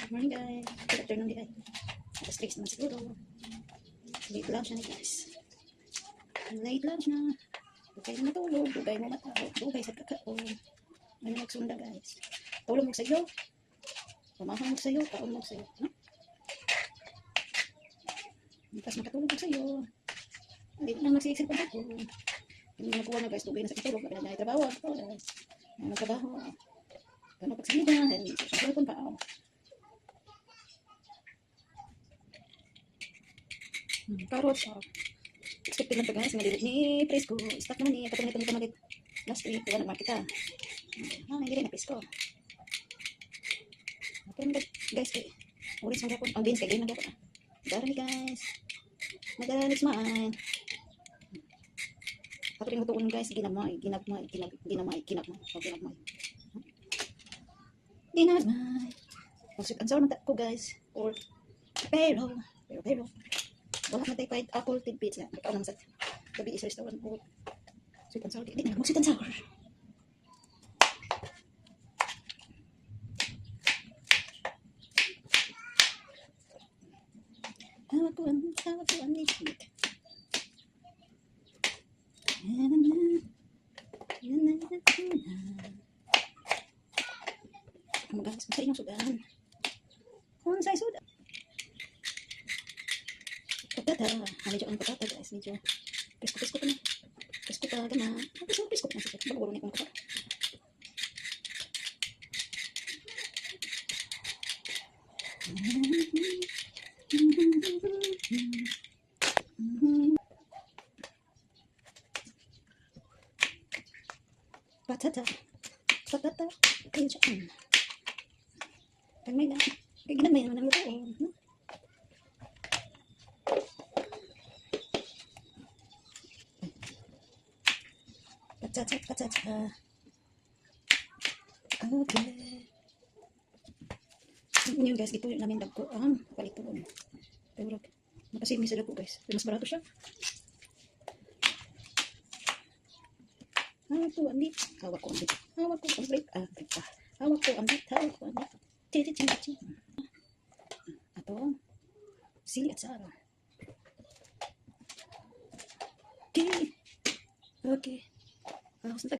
Morning guys. Good afternoon guys. Alas 3 naman siguro. Late lunch na guys. Late lunch na. Dugay mo matulog. Dugay mo matulog. Dugay sa kakaon. Ano magsunda guys. Tulog mo sa'yo. Pamahang mo sa'yo. Kaon mo sa'yo. No? Tapos makatulog mo sa'yo. Hindi ko na magsiksik pa ako. Hindi nakuha na guys. Dugay na sa katulog. Kapag na trabaho. Nagtrabaho. Gano'n pagsalidan. Siyempre kung pa ako. Carrots, expected lang ito guys, malilit ni Presco, stock naman ni, katulad nito malit last week, wala nagmarkita. Hindi rin na Presco. Okay naman guys, orange mag ang beans kay game mag-apon. Darami guys, madara next man. Katulad ng tuon guys, ginamay. Ang sour man ko guys, or pero. Wala na tayo kahit apple tidbits nga. Ikaw naman sa gabi is restaurant po. Sweet and sour. Hindi na sweet and sour. Hawak ko ang liquid. Magagas mo sa inyong sudan. Kung sa'y sudan. Patata. Medyo ang patata guys. Medyo presko pa na. Presko pa gana. Presko pa na siya. Baguro na yung patata. Patata. Ayun siya. Kag may na. Kag ginamay naman ang luto. Patata. Okay. Yun guys, ito yung namin dagko ang palituon. Pero makasimi sa dagko guys. Mas barato siya. Hawak ko ang lit. Hawak ko ang lit. Ato. Sili at sara. Okay.